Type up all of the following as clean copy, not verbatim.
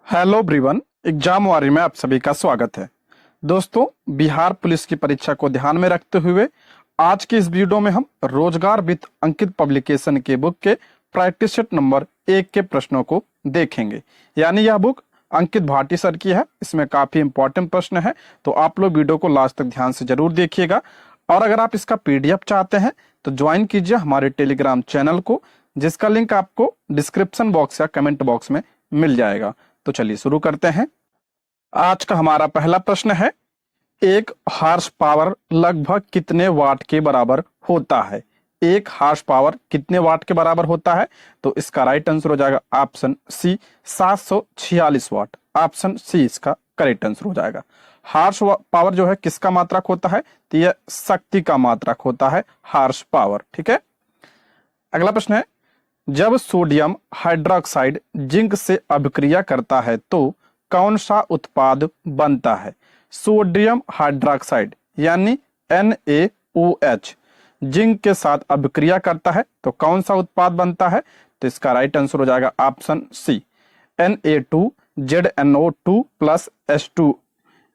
Hello everyone, exam वारी में आप सभी का स्वागत है। दोस्तों, बिहार पुलिस की परीक्षा को ध्यान में रखते हुए आज के इस वीडियो में हम रोजगार विद अंकित पब्लिकेशन के बुक के प्रैक्टिस सेट नंबर 1 के प्रश्नों को देखेंगे। यानी यह बुक अंकित भाटी सर की है। इसमें काफी इंपॉर्टेंट प्रश्न है, तो आप लोग वीडियो को लास्ट तक ध्यान से जरूर देखिएगा। और अगर आप इसका पीडीएफ चाहते हैं तो ज्वाइन कीजिए हमारे टेलीग्राम चैनल को, जिसका लिंक आपको डिस्क्रिप्शन बॉक्स या कमेंट बॉक्स में मिल जाएगा। तो चलिए शुरू करते हैं। आज का हमारा पहला प्रश्न है, एक हार्स पावर लगभग कितने वाट के बराबर होता है? एक हार्स पावर कितने वाट के बराबर होता है? तो इसका राइट आंसर हो जाएगा ऑप्शन सी, 746 वाट। ऑप्शन सी इसका करेक्ट आंसर हो जाएगा। हार्स पावर जो है किसका मात्रक होता है? तो यह शक्ति का मात्रक होता है, हार्स पावर। ठीक है। अगला प्रश्न है, जब सोडियम हाइड्रोक्साइड जिंक से अभिक्रिया करता है तो कौन सा उत्पाद बनता है? सोडियम हाइड्रोक्साइड यानी NaOH जिंक के साथ अभिक्रिया करता है तो कौन सा उत्पाद बनता है? तो इसका राइट आंसर हो जाएगा option C, Na2ZNO2 plus H2।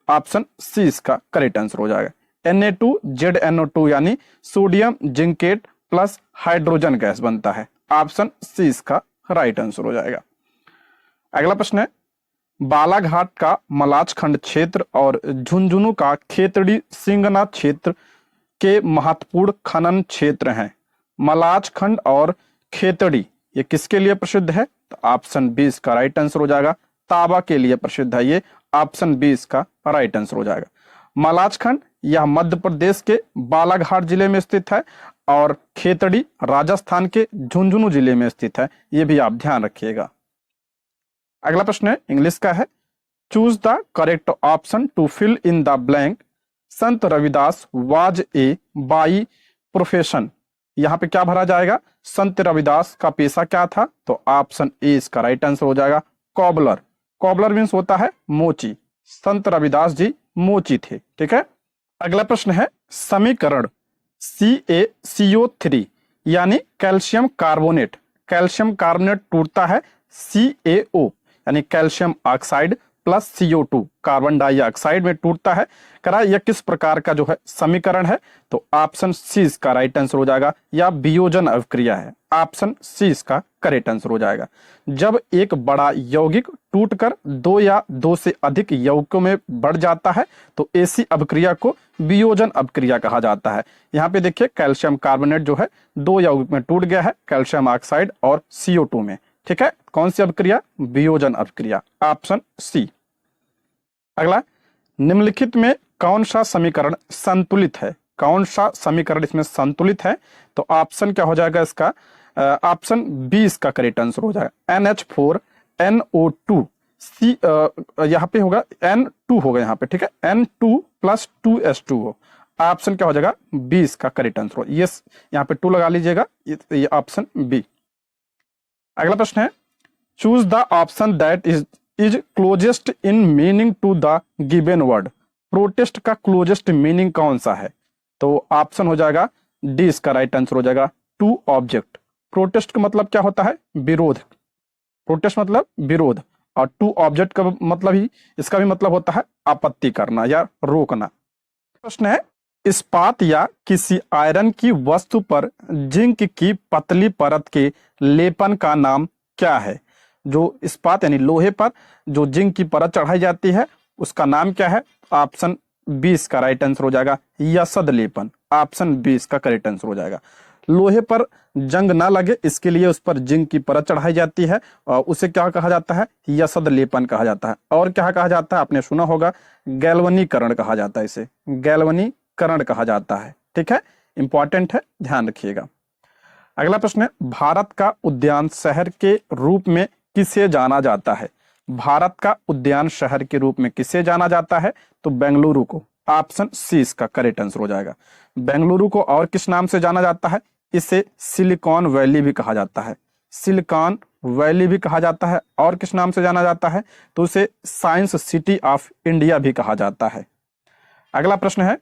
Option C इसका करेक्ट आंसर हो जाएगा। Na2ZNO2 यानी sodium zincate plus hydrogen gas बनता है। ऑप्शन सी इसका राइट आंसर हो जाएगा। अगला प्रश्न है, बालाघाट का मलाचखंड क्षेत्र और झुंझुनू का खेतड़ी सिंगना क्षेत्र के महत्वपूर्ण खनन क्षेत्र हैं। मलाचखंड और खेतड़ी ये किसके लिए प्रसिद्ध है? तो ऑप्शन बी इसका राइट आंसर हो जाएगा। तांबा के लिए प्रसिद्ध है ये। ऑप्शन बी इसका राइट आंसर हो जाएगा। मलाचखंड यह मध्य प्रदेश के बालाघाट जिले में स्थित है और खेतड़ी राजस्थान के झुंझुनू जिले में स्थित है। ये भी आप ध्यान रखिएगा। अगला प्रश्न है, इंग्लिश का है। Choose the correct option to fill in the blank. Sant Ravidas was a by profession. यहाँ पे क्या भरा जाएगा? संत रविदास का पेशा क्या था? तो ऑप्शन ए इसका राइट आंसर हो जाएगा, कॉबलर। कॉबलर मीन्स होता है मोची। संत रविदास जी मोची थे। ठीक है। अगला प्रश्न है, समीकरण CaCO3 यानी कैल्शियम कार्बोनेट। कैल्शियम कार्बोनेट टूटता है CaO यानी calcium oxide plus CO2 carbon dioxide में टूटता है। करा यह किस प्रकार का जो है समीकरण है? तो ऑप्शन सी इसका राइट आंसर हो जाएगा, या वियोजन अभिक्रिया है। ऑप्शन सी इसका करेक्ट आंसर हो जाएगा। जब एक बड़ा यौगिक टूटकर दो या दो से अधिक यौगिकों में बढ़ जाता है तो ऐसी अभिक्रिया को वियोजन अभिक्रिया कहा जाता है। यहाँ पे देखिए कैल्शियम कार्बोनेट जो है दो यौगिक में टूट गया है, कैल्शियम ऑक्साइड और CO2 में। ठीक है। कौन सी अभिक्रिया? वियोजन अभिक्रिया। Option C. अगला, निम्नलिखित में कौन सा समीकरण संतुलित है? कौन सा समीकरण इसमें संतुलित है? तो ऑप्शन क्या हो जाएगा इसका? ऑप्शन बी इसका करेक्ट आंसर हो जाएगा। NH4NO2 सी यहाँ पे होगा N2 होगा यहाँ पे। ठीक है। N2 plus 2H2O। ऑप्शन क्या हो जाएगा? बी इसका करेक्ट आंसर हो। ये यहाँ पे 2 लगा लीजिएगा, ये ऑप्शन बी। अगला प्रश्न है, choose the option that is closest in meaning to the given word. Protest का क्लोजेस्ट मीनिंग कौन सा है? तो ऑप्शन हो जाएगा डी इसका राइट आंसर हो जाएगा, टू ऑब्जेक्ट। प्रोटेस्ट का मतलब क्या होता है? विरोध। प्रोटेस्ट मतलब विरोध, और टू ऑब्जेक्ट का मतलब ही इसका भी मतलब होता है आपत्ति करना या रोकना। प्रश्न है, इस्पात या किसी आयरन की वस्तु पर जिंक की पतली परत के लेपन का नाम क्या है? जो इस्पात यानी लोहे पर जो जिंक की परत चढ़ाई जाती है उसका नाम क्या है? ऑप्शन बी इसका राइट आंसर हो जाएगा, यसद लेपन। ऑप्शन बी इसका करेक्ट आंसर हो जाएगा। लोहे पर जंग ना लगे इसके लिए उस पर जिंक की परत चढ़ाई जाती है और उसे क्या कहा जाता है? यसद लेपन कहा जाता है। और क्या कहा जाता है? आपने सुना होगा, गैल्वनीकरण कहा जाता है। इसे गैल्वनीकरण कहा जाता है। ठीक है। इंपॉर्टेंट है, ध्यान रखिएगा। अगला प्रश्न है, भारत का उद्यान शहर के रूप में किसे जाना जाता है? भारत का उद्यान शहर के रूप में किसे जाना जाता है? तो बेंगलुरु को। ऑप्शन सी इसका करेक्ट आंसर हो जाएगा। बेंगलुरु को और किस नाम से जाना जाता है? इसे सिलिकॉन वैली भी कहा जाता है। सिलिकॉन वैली भी कहा जाता है। और किस नाम से जाना जाता है? तो उसे साइंस सिटी ऑफ इंडिया भी कहा जाता है। अगला प्रश्न है,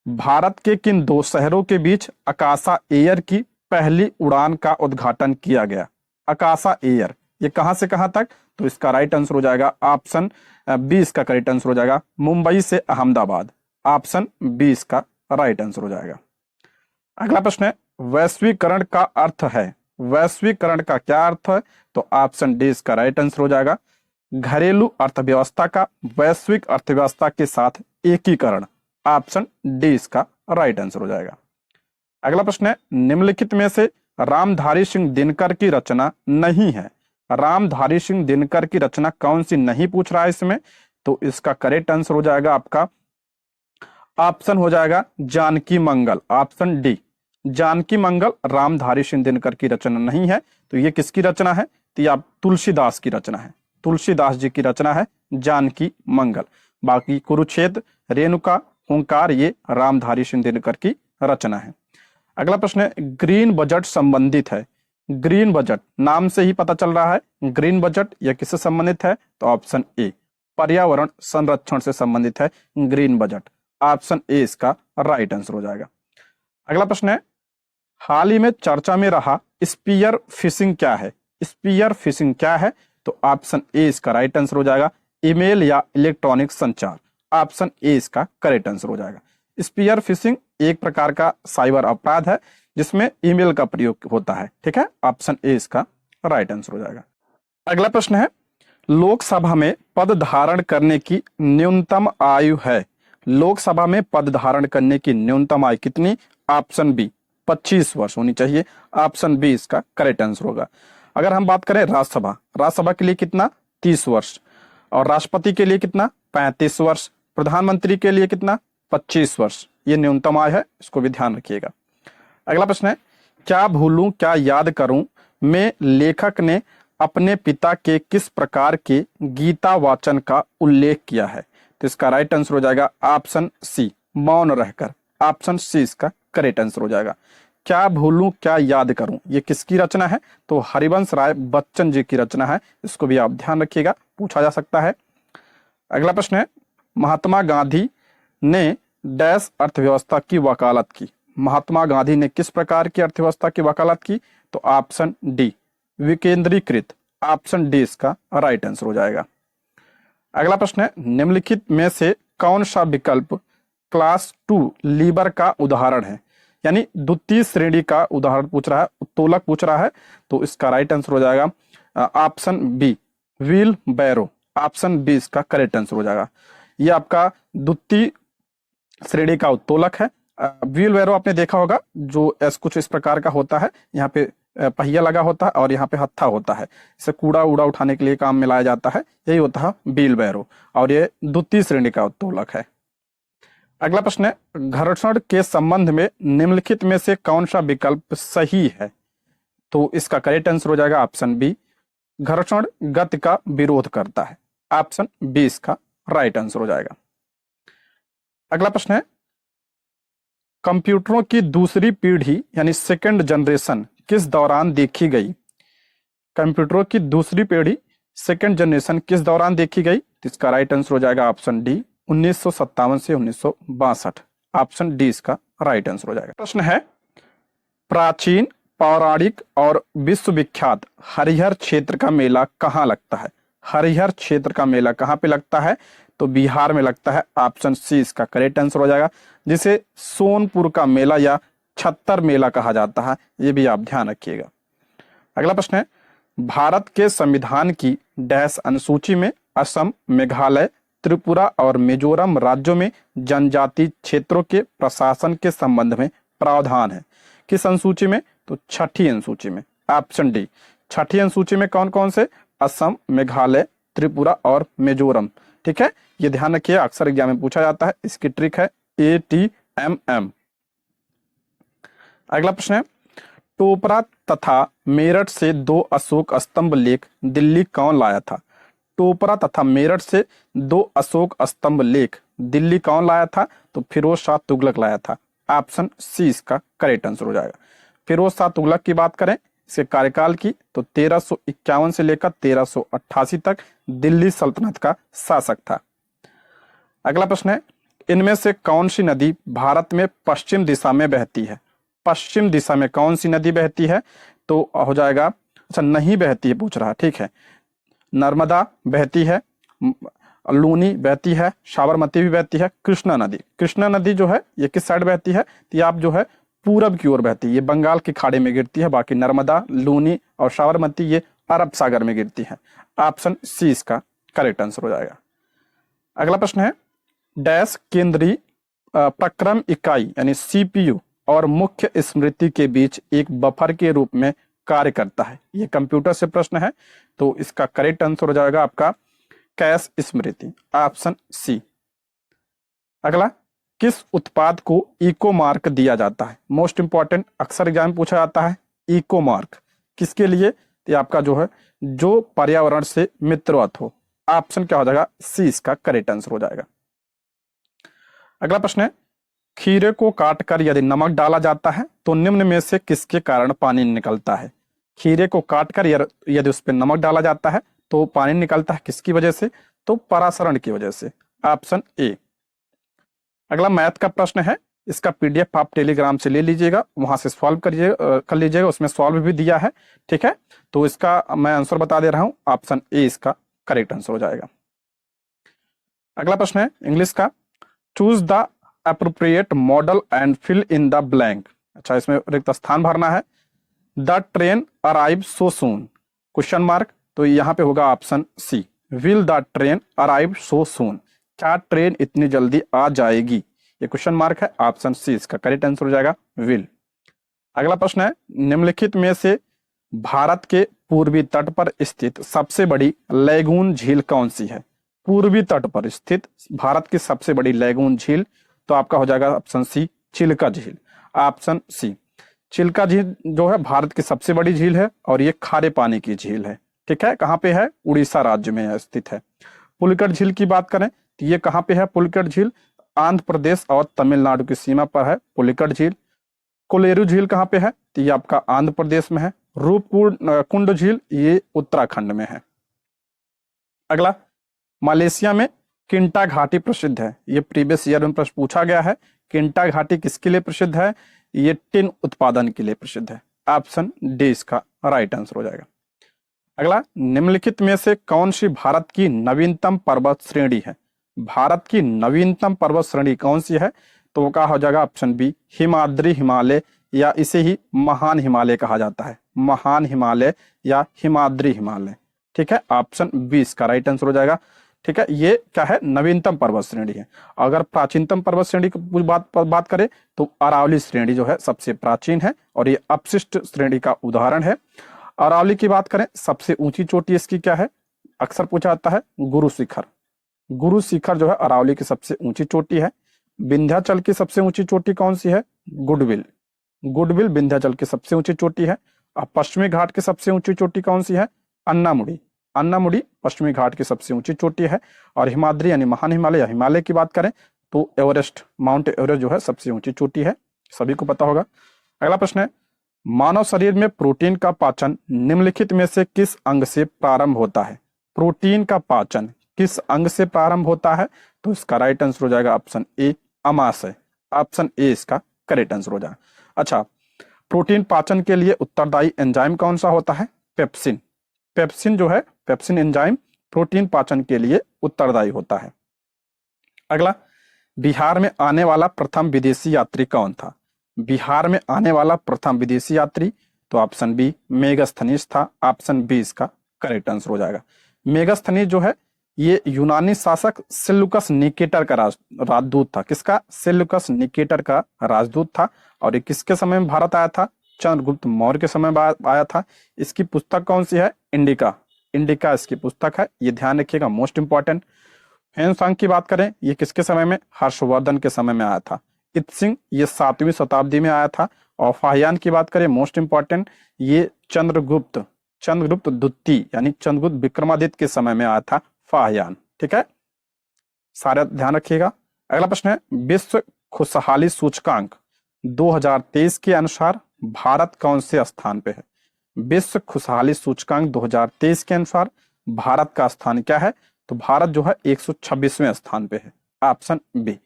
भारत के किन दो शहरों के बीच आकाशा एयर की पहली उड़ान का उद्घाटन किया गया? आकाशा एयर ये कहां से कहां तक, तो इसका राइट आंसर हो जाएगा ऑप्शन बी, इसका करेक्ट आंसर हो जाएगा मुंबई से अहमदाबाद। ऑप्शन बी इसका राइट आंसर हो जाएगा। अगला प्रश्न है वैश्वीकरण का अर्थ है, वैश्वीकरण का क्या अर्थ है, तो ऑप्शन डी इसका राइट आंसर हो जाएगा घरेलू अर्थव्यवस्था का वैश्विक अर्थव्यवस्था के साथ एकीकरण। ऑप्शन डी इसका राइट आंसर हो जाएगा। अगला प्रश्न है निम्नलिखित में से रामधारी सिंह दिनकर की रचना नहीं है, रामधारी सिंह दिनकर की रचना कौन सी नहीं पूछ रहा है इसमें, तो इसका करेक्ट आंसर हो जाएगा आपका ऑप्शन हो जाएगा जानकी मंगल। ऑप्शन डी जानकी मंगल रामधारी सिंह दिनकर की रचना नहीं है। तो ये किसकी रचना है, तो ये आप तुलसीदास की रचना है, तुलसीदास जी की रचना है जानकी मंगल। बाकी कुरुक्षेत्र, रेणुका, हुंकार ये रामधारी सिंह दिनकर की रचना है। अगला प्रश्न है ग्रीन बजट संबंधित है, ग्रीन बजट नाम से ही पता चल रहा है ग्रीन बजट यह किससे संबंधित है, तो ऑप्शन ए पर्यावरण संरक्षण से संबंधित है ग्रीन बजट। ऑप्शन ए इसका राइट आंसर हो जाएगा। अगला प्रश्न है हाल ही में चर्चा में रहा स्पीयर फिशिंग क्या है, स्पीयर फिशिंग क्या है, तो ऑप्शन ए इसका राइट आंसर हो जाएगा ईमेल या इलेक्ट्रॉनिक संचार। ऑप्शन ए इसका करेक्ट आंसर हो जाएगा। स्पीयर फिशिंग एक प्रकार का साइबर अपराध है जिसमें ईमेल का प्रयोग होता है, ठीक है। ऑप्शन ए इसका राइट आंसर हो जाएगा। अगला प्रश्न है लोकसभा में पद धारण करने की न्यूनतम आयु है, लोकसभा में पद धारण करने की न्यूनतम आयु कितनी, ऑप्शन बी 25 वर्ष होनी चाहिए। ऑप्शन बी इसका करेक्ट आंसर होगा। अगर हम बात करें राज्यसभा, राज्यसभा के लिए कितना 30 वर्ष, और राष्ट्रपति के लिए कितना 35 वर्ष, प्रधानमंत्री के लिए कितना 25 वर्ष, ये न्यूनतम आयु है, इसको भी ध्यान रखिएगा। अगला प्रश्न है क्या भूलूं क्या याद करूं में लेखक ने अपने पिता के किस प्रकार के गीता वाचन का उल्लेख किया है, तो इसका राइट आंसर हो जाएगा ऑप्शन सी मौन रहकर। ऑप्शन सी इसका करेक्ट आंसर हो जाएगा। क्या भूलूं क्या याद करूं ये किसकी रचना है, तो हरिवंश राय बच्चन जी की रचना है, इसको भी आप ध्यान रखिएगा, पूछा जा सकता है। अगला प्रश्न है महात्मा गांधी ने डैश अर्थव्यवस्था की वकालत की, महात्मा गांधी ने किस प्रकार की अर्थव्यवस्था की वकालत की, तो ऑप्शन डी विकेंद्रीकृत। ऑप्शन डी इसका राइट आंसर हो जाएगा। अगला प्रश्न है निम्नलिखित में से कौन सा विकल्प क्लास 2 लीवर का उदाहरण है, यानी द्वितीय श्रेणी का उदाहरण पूछ रहा है, उत्तोलक पूछ रहा है, तो इसका राइट आंसर हो जाएगा ऑप्शन बी व्हील बैरो। ऑप्शन बी इसका करेक्ट आंसर हो जाएगा। ये आपका द्वितीय श्रेणी का उत्तोलक है। व्हील बैरो आपने देखा होगा जो कुछ इस प्रकार का होता है, यहाँ पे पहिया लगा होता है और यहाँ पे हत्था होता है, इसे कूड़ा उड़ा उठाने के लिए काम में लाया जाता है, यही होता है व्हील बैरो, और ये द्वितीय श्रेणी का उत्तोलक है। अगला प्रश्न है घर्षण के संबंध में निम्नलिखित में से कौन सा विकल्प सही है, तो इसका करेक्ट आंसर हो जाएगा ऑप्शन बी घर्षण गति का विरोध करता है। ऑप्शन बी इसका राइट आंसर हो जाएगा। अगला प्रश्न है कंप्यूटरों की दूसरी पीढ़ी यानी सेकंड जनरेशन किस दौरान देखी गई, कंप्यूटरों की दूसरी पीढ़ी सेकंड जनरेशन किस दौरान देखी गई, तो इसका राइट आंसर हो जाएगा ऑप्शन डी 1957 से 1962। ऑप्शन डी इसका राइट आंसर हो जाएगा। प्रश्न है प्राचीन पौराणिक और विश्वविख्यात हरिहर क्षेत्र का मेला कहाँ लगता है, हरिहर क्षेत्र का मेला कहाँ पे लगता है, तो बिहार में लगता है। ऑप्शन सी इसका करेक्ट आंसर हो जाएगा, जिसे सोनपुर का मेला या छत्तर मेला कहा जाता है, ये भी आप ध्यान रखिएगा। अगला प्रश्न है भारत के संविधान की डैश अनुसूची में असम, मेघालय, त्रिपुरा और मिजोरम राज्यों में जनजाति क्षेत्रों के प्रशासन के संबंध में प्रावधान है, किस अनुसूची में, तो छठी अनुसूची में। ऑप्शन डी छठी अनुसूची में कौन कौन से, असम, मेघालय, त्रिपुरा और मिजोरम, ठीक है, ये ध्यान रखिए, अक्सर एग्जाम में पूछा जाता है, इसकी ट्रिक है ATMM। अगला प्रश्न है टोपरा तथा मेरठ से 2 अशोक स्तंभ लेख दिल्ली कौन लाया था, टोपरा तथा मेरठ से 2 अशोक स्तंभ लेख दिल्ली कौन लाया था, तो फिरोज शाह तुगलक लाया था। ऑप्शन सी इसका करेक्ट आंसर हो जाएगा। फिरोज शाह तुगलक की बात करें इसके कार्यकाल की, तो 1351 से लेकर 1388 तक दिल्ली सल्तनत का शासक था। अगला प्रश्न है इनमें से कौन सी नदी भारत में पश्चिम दिशा में बहती है, पश्चिम दिशा में कौन सी नदी बहती है, तो हो जाएगा अच्छा नहीं बहती है पूछ रहा है, ठीक है। नर्मदा बहती है, लूनी बहती है, साबरमती भी बहती है। कृष्णा नदी जो है ये किस साइड बहती है, तो ये आप जो है पूरब की ओर बहती है, ये बंगाल की खाड़ी में गिरती है। बाकी नर्मदा, लूनी और साबरमती ये अरब सागर में गिरती है। ऑप्शन सी इसका करेक्ट आंसर हो जाएगा। अगला प्रश्न है, डैश केंद्रीय प्रक्रम इकाई यानी सीपीयू और मुख्य स्मृति के बीच एक बफर के रूप में कार्य करता है। ये कंप्यूटर से प्रश्न है, तो इसका करेक्ट आंसर हो जाएगा आपका कैश स्मृति, ऑप्शन सी। अगला, किस उत्पाद को इको मार्क दिया जाता है? मोस्ट इंपॉर्टेंट, अक्सर एग्जाम में पूछा जाता है इको मार्क किसके लिए, तो आपका जो है जो पर्यावरण से मित्रवत हो। ऑप्शन क्या हो जाएगा, सी इसका करेक्ट आंसर हो जाएगा। अगला प्रश्न है, खीरे को काटकर यदि नमक डाला जाता है तो निम्न में से किसके कारण पानी निकलता है? खीरे को काटकर यदि उस पर नमक डाला जाता है तो पानी निकलता है किसकी वजह से, तो परासरण की वजह से, ऑप्शन ए। अगला मैथ का प्रश्न है, इसका पीडीएफ आप टेलीग्राम से ले लीजिएगा, वहां से सॉल्व कर लीजिएगा, उसमें सॉल्व भी दिया है, ठीक है। तो इसका मैं आंसर बता दे रहा हूं, ऑप्शन ए इसका करेक्ट आंसर हो जाएगा। अगला प्रश्न है इंग्लिश का, choose the appropriate modal and fill in the blank. अच्छा, इसमें रिक्त स्थान भरना है। The train arrive so soon, question mark, तो यहाँ पे होगा option C, will the train arrive so soon, क्या ट्रेन इतनी जल्दी आ जाएगी, ये क्वेश्चन मार्क है, ऑप्शन सी इसका करेक्ट आंसर हो जाएगा, विल। अगला प्रश्न है, निम्नलिखित में से भारत के पूर्वी तट पर स्थित सबसे बड़ी लैगून झील कौन सी है? पूर्वी तट पर स्थित भारत की सबसे बड़ी लैगून झील, तो आपका हो जाएगा ऑप्शन सी, चिल्का झील, ऑप्शन सी। चिल्का झील जो है भारत की सबसे बड़ी झील है और ये खारे पानी की झील है, ठीक है। कहाँ पे है? उड़ीसा राज्य में स्थित है। पुलिकट झील की बात करें तो ये कहाँ पे है? पुलिकट झील आंध्र प्रदेश और तमिलनाडु की सीमा पर है पुलिकट झील। कोलेरू झील कहाँ पे है? तो ये आपका आंध्र प्रदेश में है। रूपकुंड झील ये उत्तराखंड में है। अगला, मलेशिया में किंटा घाटी प्रसिद्ध है, ये प्रीवियस ईयर में प्रश्न पूछा गया है। किंटा घाटी किसके लिए प्रसिद्ध है? ये टिन उत्पादन के लिए प्रसिद्ध है, ऑप्शन डी इसका राइट आंसर हो जाएगा। अगला, निम्नलिखित में से कौन सी भारत की नवीनतम पर्वत श्रेणी है? भारत की नवीनतम पर्वत श्रेणी कौन सी है? तो क्या हो जाएगा, ऑप्शन बी, हिमाद्री हिमालय, या इसे ही महान हिमालय कहा जाता है, महान हिमालय या हिमाद्री हिमालय, ठीक है। ऑप्शन बी इसका राइट आंसर हो जाएगा, ठीक है। ये क्या है? नवीनतम पर्वत श्रेणी है। अगर प्राचीनतम पर्वत श्रेणी की बात करें तो अरावली श्रेणी जो है सबसे प्राचीन है और ये अपशिष्ट श्रेणी का उदाहरण है। अरावली की बात करें, सबसे ऊंची चोटी इसकी क्या है? अक्सर पूछा जाता है गुरु शिखर। गुरु शिखर जो है अरावली की सबसे ऊंची चोटी है। विंध्याचल की सबसे ऊंची चोटी कौन सी है? गुडविल। गुडविल विंध्याचल की सबसे ऊंची चोटी है। अब पश्चिमी घाट की सबसे ऊंची चोटी कौन सी है? अन्नामुड़ी। अन्नामुड़ी पश्चिमी घाट की सबसे ऊंची चोटी है। और हिमाद्री यानी महान हिमालय या हिमालय की बात करें तो एवरेस्ट, माउंट एवरेस्ट जो है सबसे ऊंची चोटी है, सभी को पता होगा। अगला प्रश्न है, मानव शरीर में प्रोटीन का पाचन निम्नलिखित में से किस अंग से प्रारंभ होता है? प्रोटीन का पाचन किस अंग से प्रारंभ होता है? तो इसका राइट आंसर हो जाएगा ऑप्शन ए, अमाशय, ऑप्शन ए इसका करेक्ट आंसर हो जाएगा। अच्छा, प्रोटीन पाचन के लिए उत्तरदायी एंजाइम कौन सा होता है? पेप्सिन। पेप्सिन जो है, पेप्सिन एंजाइम प्रोटीन पाचन के लिए उत्तरदायी होता है। अगला, बिहार में आने वाला प्रथम विदेशी यात्री कौन था? बिहार में आने वाला प्रथम विदेशी यात्री, तो ऑप्शन बी, मेगास्थनीज था, ऑप्शन बी इसका करेक्ट आंसर हो जाएगा। मेगास्थनीज जो है ये यूनानी शासक सेल्यूकस निकेटर का राजदूत था। किसका? सेल्यूकस निकेटर का राजदूत था। और ये किसके समय में भारत आया था? चंद्रगुप्त मौर्य के समय में आया था। इसकी पुस्तक कौन सी है? इंडिका। इंडिका इसकी पुस्तक है, ये ध्यान रखिएगा, मोस्ट इंपॉर्टेंट। ह्वेनसांग की बात करें, ये किसके समय में? हर्षवर्धन के समय में आया था। इत्सिंग ये 7वीं शताब्दी में आया था। और फाहियान की बात करें, मोस्ट इंपॉर्टेंट, ये चंद्रगुप्त द्वितीय यानी चंद्रगुप्त विक्रमादित्य के समय में आया था फाहियान, ठीक है, सारा ध्यान रखिएगा। अगला प्रश्न है, विश्व खुशहाली सूचकांक 2023 के अनुसार भारत कौन से स्थान पे है? विश्व खुशहाली सूचकांक 2023 के अनुसार भारत का स्थान क्या है? तो भारत जो है 126वें स्थान पे है, ऑप्शन बी।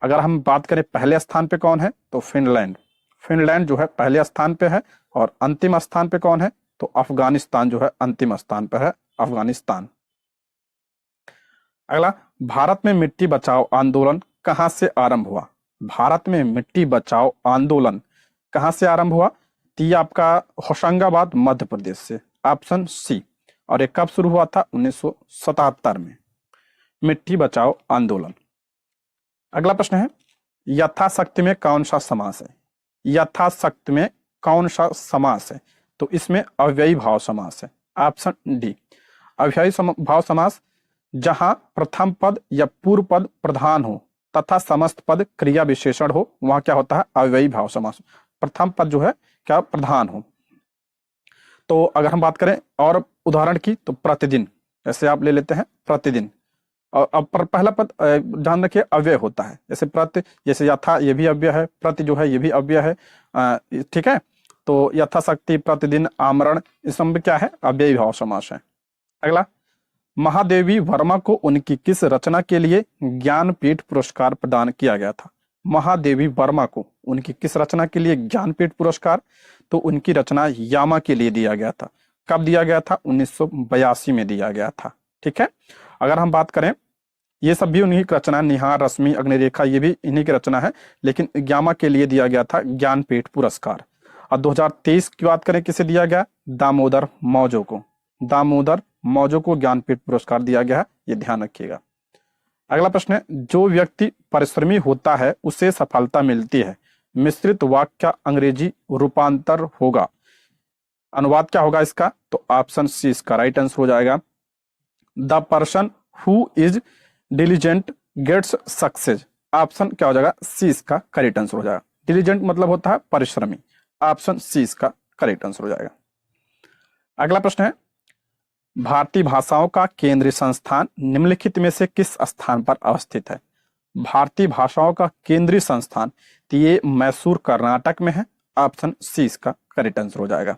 अगर हम बात करें पहले स्थान पे कौन है, तो फिनलैंड। फिनलैंड जो है पहले स्थान पे है। और अंतिम स्थान पे कौन है? तो अफगानिस्तान जो है अंतिम स्थान पर है, अफगानिस्तान। अगला, भारत में मिट्टी बचाओ आंदोलन कहां से आरंभ हुआ? भारत में मिट्टी बचाओ आंदोलन कहां से आरंभ हुआ? तो ये आपका होशंगाबाद मध्य प्रदेश से, ऑप्शन सी। और ये कब शुरू हुआ था? 1977 में, मिट्टी बचाओ आंदोलन। अगला प्रश्न है, यथाशक्ति में कौन सा समास है? यथाशक्ति में कौन सा समास है? तो इसमें अव्ययी भाव समास है, ऑप्शन डी। अव्ययी भाव समास जहां प्रथम पद या पूर्व पद प्रधान हो तथा समस्त पद क्रिया विशेषण हो, वहां क्या होता है? अव्ययी भाव समास। प्रथम पद जो है क्या? प्रधान हो। तो अगर हम बात करें और उदाहरण की, तो प्रतिदिन, जैसे आप ले लेते हैं प्रतिदिन, और अब पहला पद ध्यान रखिए अव्यय होता है, जैसे प्रति, जैसे यथा ये भी अव्यय है, प्रति जो है ये भी अव्यय है, ठीक है। तो यथाशक्ति, प्रतिदिन, आमरण, इस सब में क्या है? अव्ययी भाव समास है। अगला, महादेवी वर्मा को उनकी किस रचना के लिए ज्ञानपीठ पुरस्कार प्रदान किया गया था? महादेवी वर्मा को उनकी किस रचना के लिए ज्ञानपीठ पुरस्कार? तो उनकी रचना यामा के लिए दिया गया था। कब दिया गया था? 1982 में दिया गया था, ठीक है। अगर हम बात करें, ये सब भी उन्हीं की रचना, निहार, रश्मि, अग्निरेखा, ये भी इन्हीं की रचना है, लेकिन यामा के लिए दिया गया था ज्ञानपीठ पुरस्कार। और 2023 की बात करें, किसे दिया गया? दामोदर मौजो को, दामोदर मौजो को ज्ञानपीठ पुरस्कार दिया गया है, ये ध्यान रखिएगा। अगला प्रश्न है, जो व्यक्ति परिश्रमी होता है उसे सफलता मिलती है, मिश्रित वाक्य का अंग्रेजी रूपांतर होगा, अनुवाद क्या होगा इसका? तो ऑप्शन सी इसका राइट आंसर हो जाएगा। The person who is diligent gets success, option क्या हो जाएगा? सी इसका करेक्ट आंसर हो जाएगा। डिलीजेंट मतलब होता है परिश्रमी, ऑप्शन सी इसका करेक्ट आंसर हो जाएगा। अगला प्रश्न है, भारतीय भाषाओं का केंद्रीय संस्थान निम्नलिखित में से किस स्थान पर अवस्थित है? भारतीय भाषाओं का केंद्रीय संस्थान, तो ये मैसूर कर्नाटक में है, ऑप्शन सी इसका करेक्ट आंसर हो जाएगा,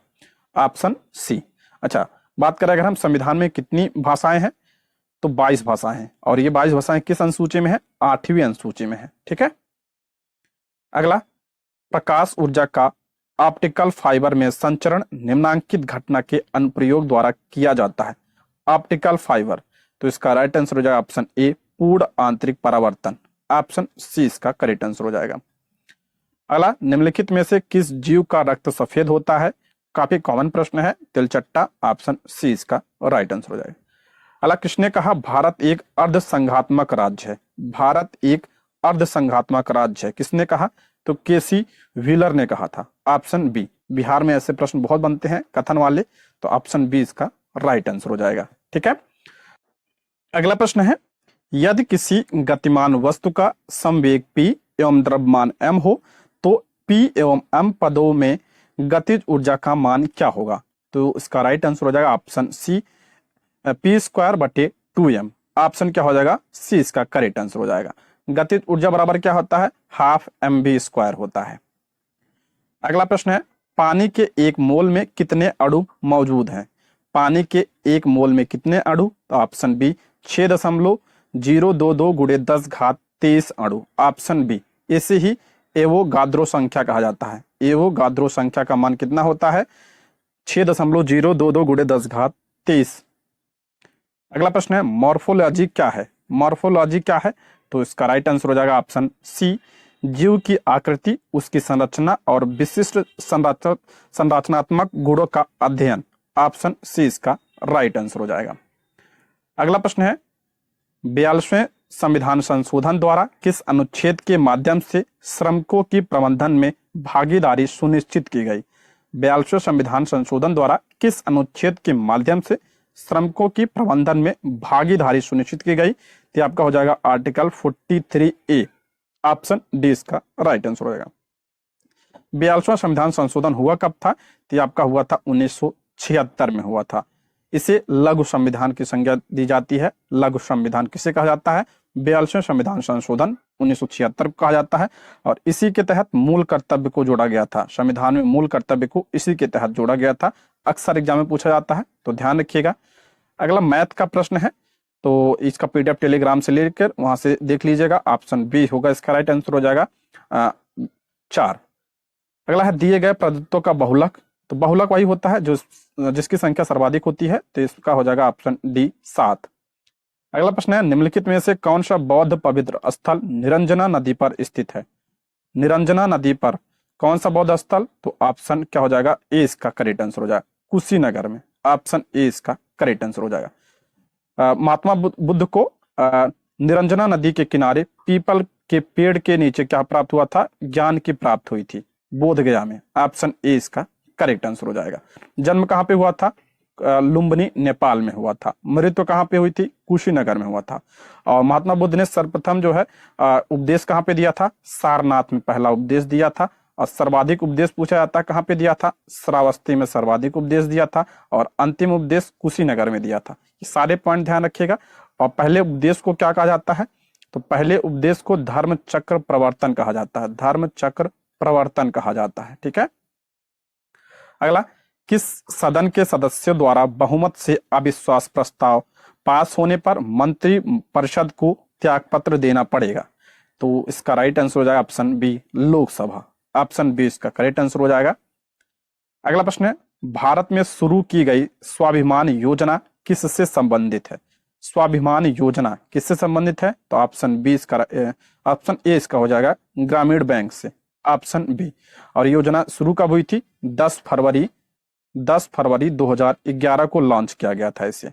ऑप्शन सी। अच्छा, बात करें अगर हम संविधान में कितनी भाषाएं हैं, तो 22 भाषाएं हैं, और ये 22 भाषाएं किस अनुसूची में है? 8वीं अनुसूची में है, ठीक है। अगला, प्रकाश ऊर्जा का ऑप्टिकल फाइबर में संचरण निम्नांकित घटना के अनुप्रयोग द्वारा किया जाता है। ऑप्टिकल फाइबर, तो इसका राइट आंसर हो जाएगा ऑप्शन ए, पूर्ण आंतरिक परावर्तन, ऑप्शन सी इसका करेक्ट आंसर हो जाएगा। अगला, निम्नलिखित में से किस जीव का रक्त सफेद होता है? काफी कॉमन प्रश्न है, तिलचट्टा, ऑप्शन सी इसका राइट आंसर हो जाएगा। अगला, किसने कहा भारत एक अर्ध संघात्मक राज्य है? भारत एक अर्ध संघात्मक राज्य है, किसने कहा? तो केसी व्हीलर ने कहा था, ऑप्शन बी। बिहार में ऐसे प्रश्न बहुत बनते हैं कथन वाले, तो ऑप्शन बी इसका राइट आंसर हो जाएगा, ठीक है। अगला प्रश्न है, यदि किसी गतिमान वस्तु का संवेग p एवं द्रव्यमान m हो, तो p एवं m पदों में गतिज ऊर्जा का मान क्या होगा? तो इसका राइट आंसर हो जाएगा ऑप्शन सी, p²/2m, ऑप्शन क्या हो जाएगा? सी इसका करेक्ट आंसर हो जाएगा। गतिज ऊर्जा बराबर क्या होता है? हाफ mv² होता है। अगला प्रश्न है, पानी के 1 मोल में कितने अणु मौजूद हैं? पानी के 1 मोल में कितने अणु? तो ऑप्शन बी 6.022 × 10⁻23 अणु, ऑप्शन बी। इसे ही एवोगाद्रो संख्या कहा जाता है। एवोगाद्रो संख्या का मान कितना होता है? 6.022 × 10⁻23। अगला प्रश्न है, मॉर्फोलॉजी क्या है? मॉर्फोलॉजी क्या है? तो इसका राइट आंसर हो जाएगा ऑप्शन सी, जीव की आकृति, उसकी संरचना और विशिष्ट संरचनात्मक गुणों का अध्ययन, ऑप्शन सी इसका राइट आंसर हो जाएगा। अगला प्रश्न है, 42वें संविधान संशोधन द्वारा किस अनुच्छेद के माध्यम से श्रमिकों की प्रबंधन में भागीदारी सुनिश्चित की गई? 42वें संविधान संशोधन द्वारा किस अनुच्छेद के माध्यम से श्रमिकों की प्रबंधन में भागीदारी सुनिश्चित की गई? तो आपका हो जाएगा आर्टिकल 43A, ऑप्शन डी इसका राइट आंसर हो जाएगा। 42वां संविधान संशोधन हुआ कब था? तो आपका हुआ था 1976 में हुआ था। इसे लघु संविधान की संज्ञा दी जाती है। लघु संविधान किसे कहा जाता है? 42वें संविधान संशोधन 1976 कहा जाता है, और इसी के तहत मूल कर्तव्य को जोड़ा गया था। संविधान में मूल कर्तव्य को इसी के तहत जोड़ा गया था। अक्सर एग्जाम में पूछा जाता है, तो ध्यान रखिएगा। अगला मैथ का प्रश्न है, तो इसका PDF टेलीग्राम से लेकर वहां से देख लीजिएगा। ऑप्शन बी होगा इसका राइट आंसर हो जाएगा 4। अगला है, दिए गए प्रदत्तों का बहुलक तो बहुलक वही होता है जो जिसकी संख्या सर्वाधिक होती है, तो इसका हो जाएगा ऑप्शन डी 7। अगला प्रश्न है, निम्नलिखित में से कौन सा बौद्ध पवित्र स्थल निरंजना नदी पर स्थित है? निरंजना नदी पर कौन सा बौद्ध स्थल? तो ऑप्शन क्या हो जाएगा, ए इसका करेक्ट आंसर हो जाएगा, कुशीनगर में। ऑप्शन ए इसका करेक्ट आंसर हो जाएगा। महात्मा बुद्ध को निरंजना नदी के किनारे पीपल के पेड़ के नीचे क्या प्राप्त हुआ था? ज्ञान की प्राप्त हुई थी, बोध गया में। ऑप्शन ए इसका करेक्ट आंसर हो जाएगा। जन्म कहाँ पे हुआ था? लुम्बिनी नेपाल में हुआ था। मृत्यु कहाँ पे हुई थी? कुशीनगर में हुआ था। और महात्मा बुद्ध ने सर्वप्रथम जो है उपदेश कहाँ पे दिया था? सारनाथ में पहला उपदेश दिया था। और सर्वाधिक उपदेश पूछा जाता है कहाँ पे दिया था? श्रावस्ती में सर्वाधिक उपदेश दिया था। और अंतिम उपदेश कुशीनगर में दिया था। ये सारे पॉइंट ध्यान रखिएगा। और पहले उपदेश को क्या कहा जाता है? तो पहले उपदेश को धर्म चक्र प्रवर्तन कहा जाता है, धर्म चक्र प्रवर्तन कहा जाता है। ठीक है। अगला, किस सदन के सदस्यों द्वारा बहुमत से अविश्वास प्रस्ताव पास होने पर मंत्री परिषद को त्यागपत्र देना पड़ेगा? तो इसका राइट आंसर हो जाएगा option B, Lok Sabha. Option B इसका करेक्ट आंसर हो जाएगा। अगला प्रश्न है, भारत में शुरू की गई स्वाभिमान योजना किससे संबंधित है? स्वाभिमान योजना किससे संबंधित है? तो ऑप्शन बी इसका, ऑप्शन ए इसका हो जाएगा, ग्रामीण बैंक से। Option B. और योजना शुरू कब हुई थी? 10 फरवरी 2011 को लॉन्च किया गया था इसे।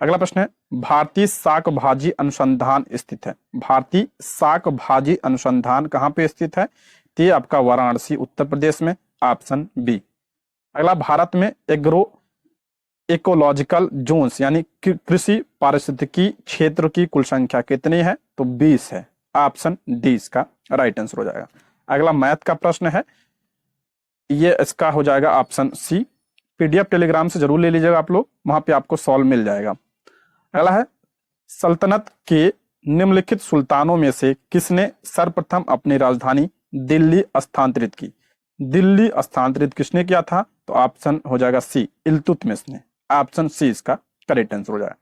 अगला प्रश्न है, भारतीय शाक भाजी अनुसंधान स्थित है। भारतीय शाक भाजी अनुसंधान कहाँ पे स्थित है? तो आपका वाराणसी उत्तर प्रदेश में। Option B. अगला, भारत में इकोलॉजिकल जोन्स यानी कृषि पारिस्थितिकी क्षेत्र की कुल संख्या कितनी है? तो 20 है। ऑप्शन डी इसका राइट आंसर हो जाएगा। अगला मैथ का प्रश्न है, ये इसका हो जाएगा ऑप्शन सी। पीडीएफ टेलीग्राम से जरूर ले लीजिएगा आप लोग, वहां पे आपको सॉल्व मिल जाएगा। अगला है, सल्तनत के निम्नलिखित सुल्तानों में से किसने सर्वप्रथम अपनी राजधानी दिल्ली स्थानांतरित की? दिल्ली स्थानांतरित किसने किया था? तो ऑप्शन हो जाएगा सी, इल्तुतमिश ने। ऑप्शन सी इसका करेक्ट आंसर हो जाएगा।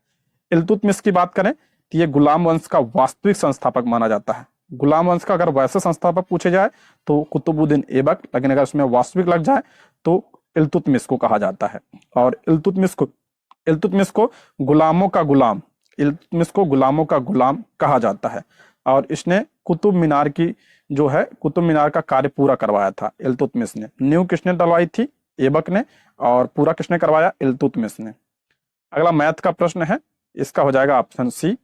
इल्तुतमिश की बात करें तो ये गुलाम वंश का वास्तविक संस्थापक माना जाता है। गुलाम वंश का अगर वैसे संस्थापक पूछे जाए तो कुतुबुद्दीन ऐबक, लेकिन अगर उसमें वास्तविक लग जाए तो इल्तुतमिश को कहा जाता है। और इल्तुतमिश को गुलामों का गुलाम, इल्तुतमिश को गुलामों का गुलाम कहा जाता है। और इसने कुतुब मीनार की जो है, कुतुब मीनार का कार्य पूरा करवाया था इल्तुतमिश ने। नींव किसने डलवाई थी? ऐबक ने। और पूरा किसने करवाया? इल्तुतमिश ने। अगला मैथ का प्रश्न है, इसका हो जाएगा ऑप्शन सी।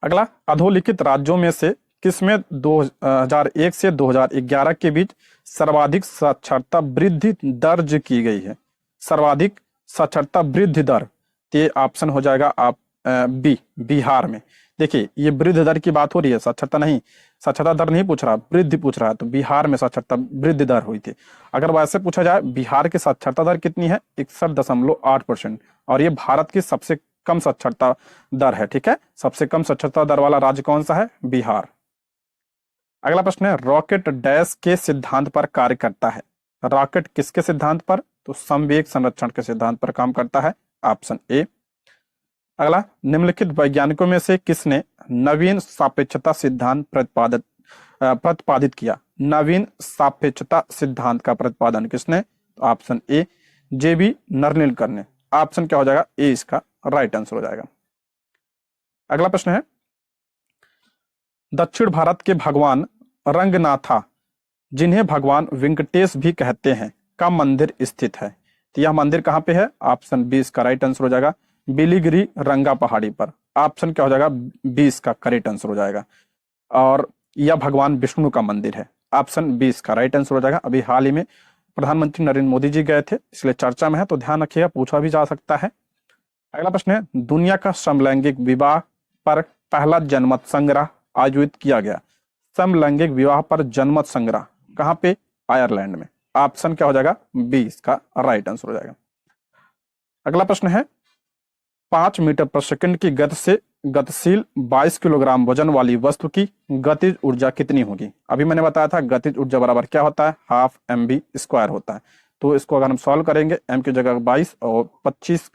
अगला, अधोलिखित राज्यों में से किसमें 2001 से 2011 के बीच सर्वाधिक साक्षरता वृद्धि दर्ज की गई है? सर्वाधिक साक्षरता वृद्धि दर, ये ऑप्शन हो जाएगा आप बी, बिहार में। देखिए, ये वृद्धि दर की बात हो रही है, साक्षरता नहीं, साक्षरता दर नहीं पूछ रहा, वृद्धि पूछ रहा है। तो बिहार में साक्षरता वृद्धि दर हुई थी। अगर वैसे पूछा जाए बिहार की साक्षरता दर कितनी है? 61.8%। और ये भारत की सबसे कम साक्षरता दर है। ठीक है, सबसे कम साक्षरता दर वाला राज्य कौन सा है? बिहार। अगला प्रश्न है, रॉकेट डैश के सिद्धांत पर कार्य करता है? रॉकेट किसके सिद्धांत पर? तो समवेग संरक्षण के सिद्धांत पर काम करता है। Option A. अगला, निम्नलिखित वैज्ञानिकों में से किसने नवीन सापेक्षता सिद्धांत प्रतिपादित किया? नवीन सापेक्षता सिद्धांत का प्रतिपादन किसने? तो ऑप्शन ए, जेबी नर्लिकर ने। ऑप्शन क्या हो जाएगा? ए इसका राइट आंसर हो जाएगा। अगला प्रश्न है, दक्षिण भारत के भगवान रंगनाथा, जिन्हें भगवान वेंकटेश भी कहते हैं, का मंदिर स्थित है? तो यह मंदिर कहां पे है? ऑप्शन बी इसका राइट आंसर हो जाएगा, बिलीगिरी रंगा पहाड़ी पर। ऑप्शन क्या हो जाएगा? बी इसका करेक्ट आंसर हो जाएगा। और यह भगवान विष्णु का मंदिर है। ऑप्शन बी इसका राइट आंसर हो जाएगा। अभी हाल ही में प्रधानमंत्री नरेंद्र मोदी जी गए थे, इसलिए चर्चा में है, तो ध्यान रखिएगा, पूछा भी जा सकता है। अगला प्रश्न है, दुनिया का समलैंगिक विवाह पर पहला जनमत संग्रह आयोजित किया गया? समलैंगिक विवाह पर जनमत संग्रह कहां पे? आयरलैंड में। ऑप्शन क्या हो जाएगा? बी इसका राइट आंसर हो जाएगा। अगला प्रश्न है, 5 मीटर पर सेकंड की गति से गतिशील 22 किलोग्राम वजन वाली वस्तु की गतिज ऊर्जा कितनी होगी? अभी मैंने बताया था गतिज ऊर्जा बराबर क्या होता है? हाफ mv² होता है। तो इसको अगर हम सॉल्व करेंगे, m की जगह 22 और 25,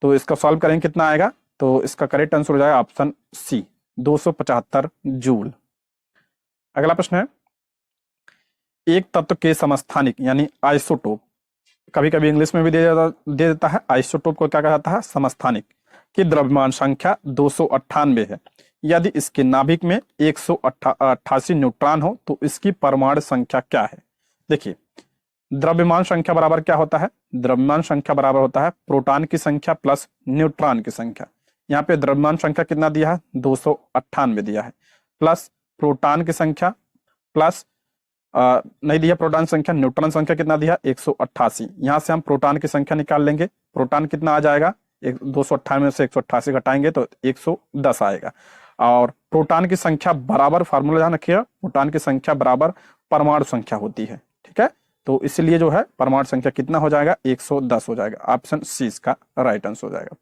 तो इसका सॉल्व करेंगे कितना आएगा? तो इसका करेक्ट आंसर हो जाएगा ऑप्शन सी, 275 जूल। अगला प्रश्न है, एक तत्व के समस्थानिक यानी आइसोटोप, कभी कभी इंग्लिश में भी दे देता है, आइसोटोप को क्या कहा जाता है, समस्थानिक, की द्रव्यमान संख्या 298 है। यदि इसके नाभिक में 188 न्यूट्रॉन हो तो इसकी परमाणु संख्या क्या है। देखिए, द्रव्यमान संख्या बराबर क्या होता है, द्रव्यमान संख्या बराबर होता है प्रोटॉन की संख्या प्लस न्यूट्रॉन की संख्या। यहाँ पे द्रव्यमान संख्या कितना दिया है, 298 दिया है, प्लस प्रोटॉन की संख्या प्लस नहीं दिया प्रोटॉन संख्या, न्यूट्रॉन संख्या कितना दिया, 188। यहाँ से हम प्रोटॉन की संख्या निकाल लेंगे, प्रोटॉन कितना आ जाएगा, 298 में से 188 घटाएंगे तो 110 आएगा। और प्रोटॉन की संख्या बराबर, फार्मूला ध्यान रखिएगा, प्रोटॉन की संख्या बराबर परमाणु संख्या होती है, ठीक है। तो इसलिए जो है परमाणु संख्या कितना हो जाएगा, 110 हो जाएगा। ऑप्शन सी इसका राइट आंसर हो जाएगा।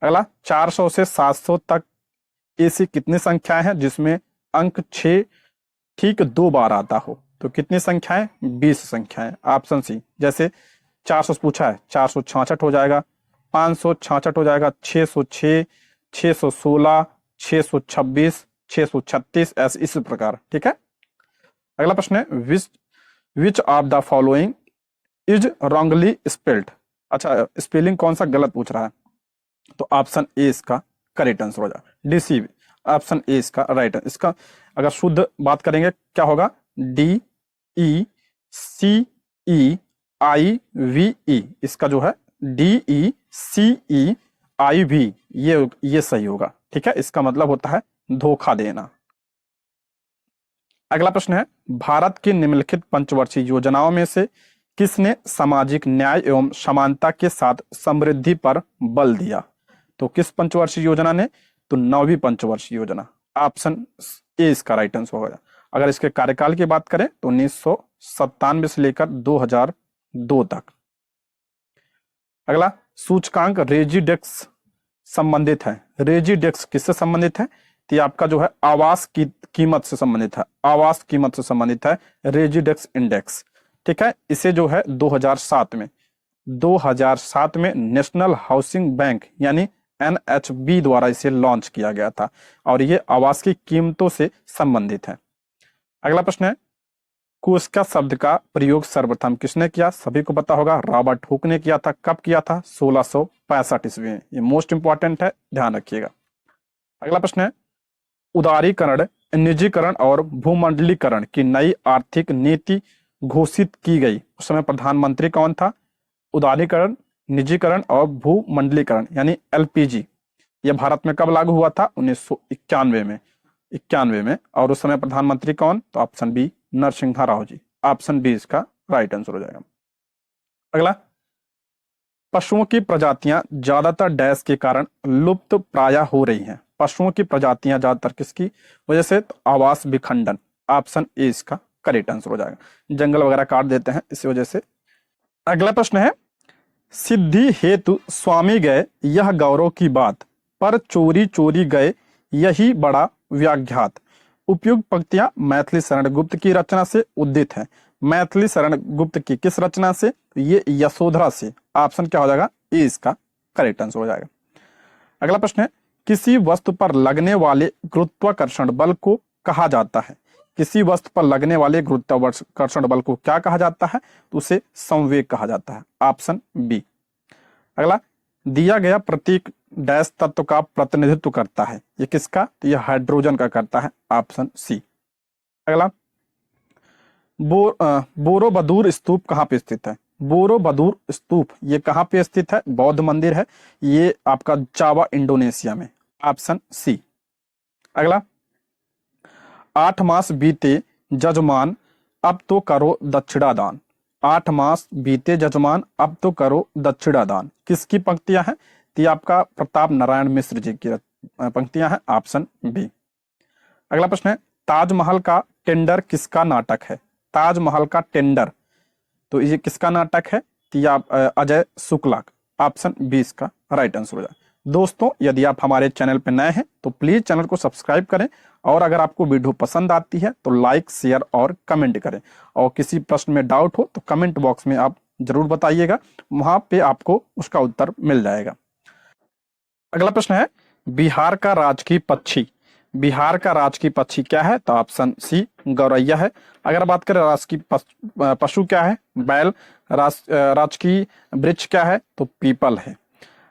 अगला, 400 से 700 तक ऐसी कितनी संख्याएं हैं जिसमें अंक 6 ठीक 2 बार आता हो। तो कितनी संख्याएं, 20 संख्याएं। ऑप्शन सी, जैसे 400 पूछा है, 466 हो जाएगा, 566 हो जाएगा, 606, 616, 626, 636, ऐसे इस प्रकार, ठीक है। अगला प्रश्न है, which of the following is wrongly spelled. अच्छा, स्पेलिंग कौन सा गलत पूछ रहा है, तो ऑप्शन ए इसका करेक्ट आंसर हो जाएगा, डिसीव। ऑप्शन ए इसका राइट। इसका अगर शुद्ध बात करेंगे क्या होगा, DECEIV, इसका जो है DECEIV, ये सही होगा, ठीक है। इसका मतलब होता है धोखा देना। अगला प्रश्न है, भारत की निम्नलिखित पंचवर्षीय योजनाओं में से किसने सामाजिक न्याय एवं समानता के साथ समृद्धि पर बल दिया। तो किस पंचवर्षीय योजना ने, तो 9वीं पंचवर्षीय योजना। ऑप्शन ए इसका राइट आंसर होगा। अगर इसके कार्यकाल की बात करें तो 1997 से लेकर 2002 तक। अगला, सूचकांक रेजिडेक्स संबंधित है। रेजिडेक्स किससे संबंधित है, तो आपका जो है आवास की कीमत से संबंधित है, आवास कीमत से संबंधित है रेजिडेक्स इंडेक्स, ठीक है। इसे जो है 2007 में नेशनल हाउसिंग बैंक यानी NHB द्वारा इसे लॉन्च किया गया था और ये आवास की कीमतों से संबंधित है। अगला प्रश्न है, कुस्का शब्द का प्रयोग सर्वप्रथम किसने किया। सभी को पता होगा, रॉबर्ट हुक ने किया था। कब किया था, 1665 ईस्वी में। ये मोस्ट इंपॉर्टेंट है, ध्यान रखिएगा। अगला प्रश्न है, उदारीकरण, निजीकरण और भूमंडलीकरण की नई आर्थिक नीति घोषित की गई, उस समय प्रधानमंत्री कौन था। उदारीकरण, निजीकरण और भूमंडलीकरण यानी LPG, यह भारत में कब लागू हुआ था, 1991 में। और उस समय प्रधानमंत्री कौन, तो option B Narasimha Rao ji. Option B इसका राइट आंसर हो जाएगा। अगला, पशुओं की प्रजातियां ज्यादातर डैश के कारण लुप्त प्राय हो रही हैं। पशुओं की प्रजातियां ज्यादातर किसकी वजह से, तो आवास विखंडन। ऑप्शन ए इसका करेक्ट आंसर हो जाएगा। जंगल वगैरह काट देते हैं इसी वजह से। अगला प्रश्न है, सिद्धि हेतु स्वामी गए यह गौरव की बात, पर चोरी चोरी गए यही बड़ा व्याघात। उपयुक्त पंक्तियां मैथिली शरण गुप्त की रचना से उद्दित है। मैथिली शरण गुप्त की किस रचना से, ये यशोधरा से। ऑप्शन क्या हो जाएगा, ए इसका करेक्ट आंसर हो जाएगा। अगला प्रश्न है, किसी वस्तु पर लगने वाले गुरुत्वाकर्षण बल को कहा जाता है। किसी वस्तु पर लगने वाले गुरुत्वाकर्षण बल को क्या कहा जाता है, तो उसे संवेग कहा जाता है। Option B. अगला, दिया गया प्रतीक डैश तत्व का प्रतिनिधित्व करता है। ये किसका, तो यह हाइड्रोजन का करता है। Option C. अगला, बोरोबदूर स्तूप कहाँ पे स्थित है। बोरोबदूर स्तूप ये कहाँ पे स्थित है, बौद्ध मंदिर है, ये आपका जावा इंडोनेशिया में। Option C. अगला, 8 मास बीते जजमान अब तो करो दक्षिणादान। 8 मास बीते जजमान अब तो करो दक्षिणादान, किसकी पंक्तियां हैं, तो आपका प्रताप नारायण मिश्र जी की पंक्तियां हैं। Option B. अगला प्रश्न है, ताजमहल का टेंडर किसका नाटक है। ताजमहल का टेंडर, तो ये किसका नाटक है, तो अजय शुक्ला। ऑप्शन बी इसका राइट आंसर हो जाए। दोस्तों, यदि आप हमारे चैनल पर नए हैं तो प्लीज चैनल को सब्सक्राइब करें और अगर आपको वीडियो पसंद आती है तो लाइक, शेयर और कमेंट करें। और किसी प्रश्न में डाउट हो तो कमेंट बॉक्स में आप जरूर बताइएगा, वहां पे आपको उसका उत्तर मिल जाएगा। अगला प्रश्न है, बिहार का राजकीय पक्षी बिहार का राजकीय पक्षी क्या है? तो ऑप्शन सी गौरैया है। अगर बात करें राजकीय पशु क्या है? बैल। राजकीय वृक्ष क्या है? तो पीपल है।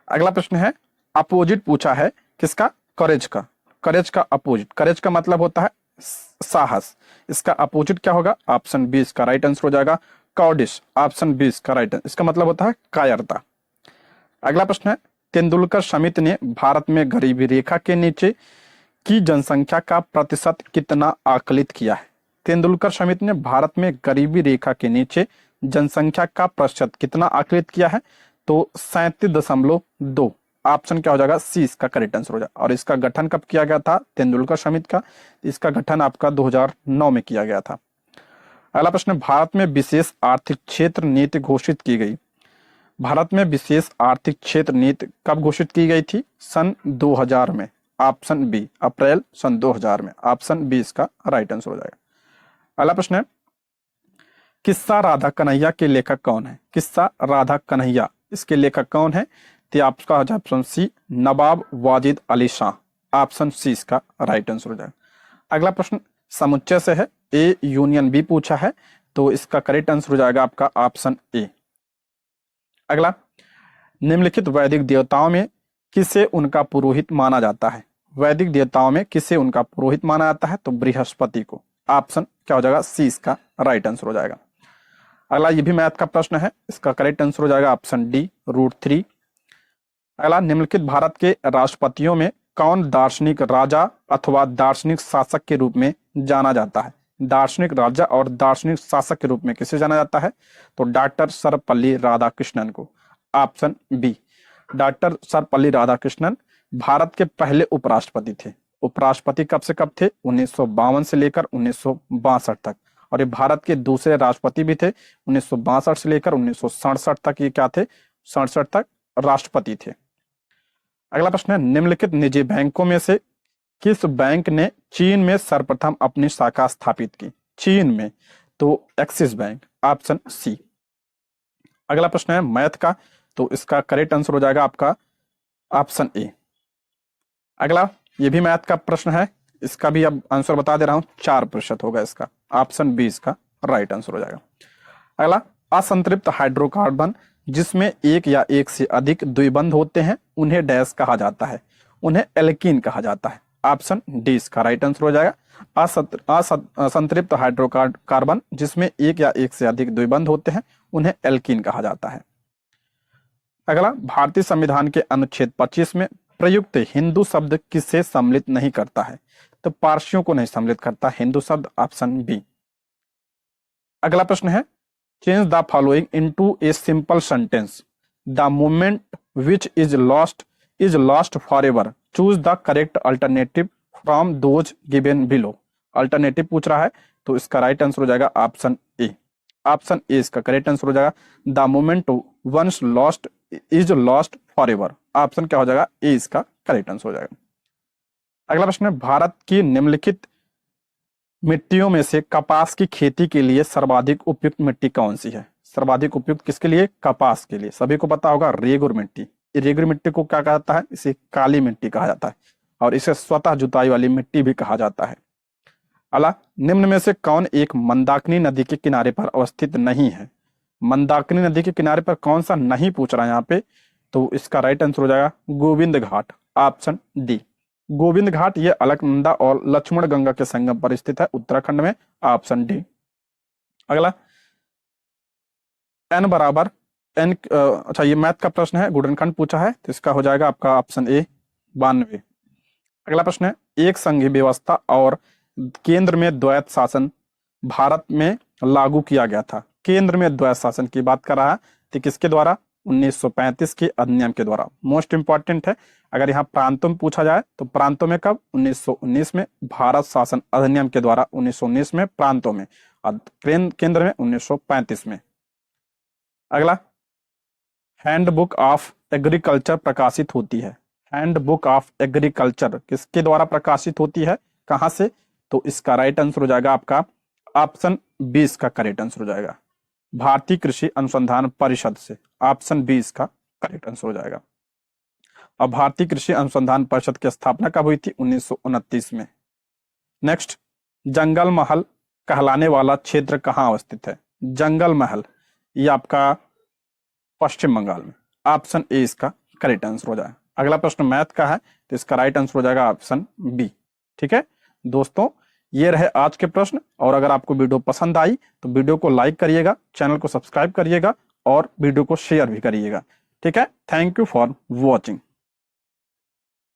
अगला प्रश्न है, अपोजिट पूछा है किसका? करेज का। करेज का अपोजिट, करेज का मतलब होता है साहस, इसका अपोजिट क्या होगा? ऑप्शन बी इसका राइट आंसर हो जाएगा कॉर्डिश। ऑप्शन बी इसका राइट आंसर, इसका मतलब होता है कायरता। अगला प्रश्न है, तेंदुलकर समिति ने भारत में गरीबी रेखा के नीचे की जनसंख्या का प्रतिशत कितना आकलित किया है? तेंदुलकर समिति ने भारत में गरीबी रेखा के नीचे जनसंख्या का प्रतिशत कितना आकलित किया है? तो 37.2। ऑप्शन क्या हो जाएगा? सी इसका करेक्ट आंसर हो जाएगा। और इसका गठन कब किया गया था तेंदुलकर समिति का? इसका गठन आपका 2009 में किया गया था। अगला प्रश्न, भारत में विशेष आर्थिक क्षेत्र नीति घोषित की गई। भारत में विशेष आर्थिक क्षेत्र नीति कब घोषित की गई थी? सन 2000 में। ऑप्शन बी अप्रैल सन 2000 में। ऑप्शन बी इसका राइट आंसर हो जाएगा। अगला प्रश्न है, किस्सा राधा कन्हैया के लेखक कौन है? किस्सा राधा कन्हैया इसके लेखक कौन है? तो आपका हो जाए ऑप्शन सी नवाब वाजिद अली शाह। ऑप्शन सी इसका राइट आंसर हो जाएगा। अगला प्रश्न समुच्चय से है, ए यूनियन बी पूछा है, तो इसका करेक्ट आंसर हो जाएगा आपका ऑप्शन ए। अगला, निम्नलिखित वैदिक देवताओं में किसे उनका पुरोहित माना जाता है? वैदिक देवताओं में किसे उनका पुरोहित माना जाता है? तो बृहस्पति को। ऑप्शन क्या हो जाएगा? सी इसका राइट आंसर हो जाएगा। अगला ये भी मैथ का प्रश्न है, इसका करेक्ट आंसर हो जाएगा ऑप्शन डी √3। अगला, निम्नलिखित भारत के राष्ट्रपतियों में कौन दार्शनिक राजा अथवा दार्शनिक शासक के रूप में जाना जाता है? दार्शनिक राजा और दार्शनिक शासक के रूप में किसे जाना जाता है? तो डॉक्टर सर्वपल्ली राधाकृष्णन को। Option B doctor Sarvepalli Radhakrishnan Bharat के पहले उपराष्ट्रपति थे। उपराष्ट्रपति कब से कब थे? 1952 से लेकर 1962 तक। और ये भारत के दूसरे राष्ट्रपति भी थे। 1962 से लेकर 1967 तक ये क्या थे? 67 तक राष्ट्रपति थे। अगला प्रश्न है, निम्नलिखित निजी बैंकों में से किस बैंक ने चीन में सर्वप्रथम अपनी शाखा स्थापित की? चीन में, तो एक्सिस बैंक। Option C. अगला प्रश्न है मैथ का, तो इसका करेक्ट आंसर हो जाएगा आपका ऑप्शन ए। अगला ये भी मैथ का प्रश्न है, इसका भी अब आंसर बता दे रहा हूं, 4% होगा इसका। ऑप्शन बी इसका राइट आंसर हो जाएगा। अगला, असंतृप्त हाइड्रोकार्बन जिसमें एक या एक से अधिक द्विबंध होते हैं उन्हें डैश कहा जाता है? उन्हें एल्कीन कहा जाता है। ऑप्शन डी इसका राइट आंसर हो जाएगा। असंतृप्त हाइड्रोकार्बन जिसमें एक या एक से अधिक द्विबंध होते हैं उन्हें एल्कीन कहा जाता है। अगला, भारतीय संविधान के अनुच्छेद 25 में प्रयुक्त हिंदू शब्द किसे सम्मिलित नहीं करता है? तो पारसियों को नहीं सम्मिलित करता हिंदू शब्द। Option B. अगला प्रश्न है, change the following into a simple sentence. The moment which is lost for ever, choose the correct alternative from those given below. Alternative पूछ रहा है, तो इसका राइट आंसर हो जाएगा ऑप्शन ए। ऑप्शन ए इसका करेक्ट आंसर हो जाएगा। The moment once lost is lost for ever. Option क्या हो जाएगा? ए इसका करेक्ट आंसर हो जाएगा। अगला प्रश्न है, भारत की निम्नलिखित मिट्टियों में से कपास की खेती के लिए सर्वाधिक उपयुक्त मिट्टी कौन सी है? सर्वाधिक उपयुक्त किसके लिए? कपास के लिए। सभी को पता होगा रेगुर मिट्टी। रेगुर मिट्टी को क्या कहा जाता है? इसे काली मिट्टी कहा जाता है और इसे स्वतः जुताई वाली मिट्टी भी कहा जाता है। अला, निम्न में से कौन एक मंदाकिनी नदी के किनारे पर अवस्थित नहीं है? मंदाकिनी नदी के किनारे पर कौन सा नहीं पूछ रहा है यहाँ पे, तो इसका राइट आंसर हो जाएगा गोविंद घाट। Option D. गोविंद घाट ये अलकनंदा और लक्ष्मण गंगा के संगम पर स्थित है उत्तराखंड में। Option D. अगला, n बराबर n, अच्छा ये मैथ का प्रश्न है, गुडनखंड पूछा है, तो इसका हो जाएगा आपका ऑप्शन ए 92। अगला प्रश्न है, एक संघीय व्यवस्था और केंद्र में द्वैत शासन भारत में लागू किया गया था। केंद्र में द्वैत शासन की बात कर रहा है, तो किसके द्वारा? 1935 के अधिनियम के द्वारा। मोस्ट इंपॉर्टेंट है, अगर यहाँ प्रांतों में पूछा जाए तो प्रांतों में कब? 1919 में भारत शासन अधिनियम के द्वारा 1919 में प्रांतों में, और केंद्र में 1935 में। अगला, हैंडबुक ऑफ एग्रीकल्चर प्रकाशित होती है। हैंडबुक ऑफ एग्रीकल्चर किसके द्वारा प्रकाशित होती है? कहां से? तो इसका राइट आंसर हो जाएगा आपका ऑप्शन बी इसका करेक्ट आंसर हो जाएगा भारतीय कृषि अनुसंधान परिषद से। ऑप्शन बी इसका करेक्ट आंसर हो जाएगा। और भारतीय कृषि अनुसंधान परिषद की स्थापना कब हुई थी? 1929 में। नेक्स्ट, जंगल महल कहलाने वाला क्षेत्र कहाँ अवस्थित है? जंगल महल, ये आपका पश्चिम बंगाल में। ऑप्शन ए इसका करेक्ट आंसर हो जाएगा। अगला प्रश्न मैथ का है, तो इसका राइट आंसर हो जाएगा ऑप्शन बी। ठीक है दोस्तों, ये रहे आज के प्रश्न। और अगर आपको वीडियो पसंद आई तो वीडियो को लाइक करिएगा, चैनल को सब्सक्राइब करिएगा और वीडियो को शेयर भी करिएगा। ठीक है, थैंक यू फॉर वॉचिंग।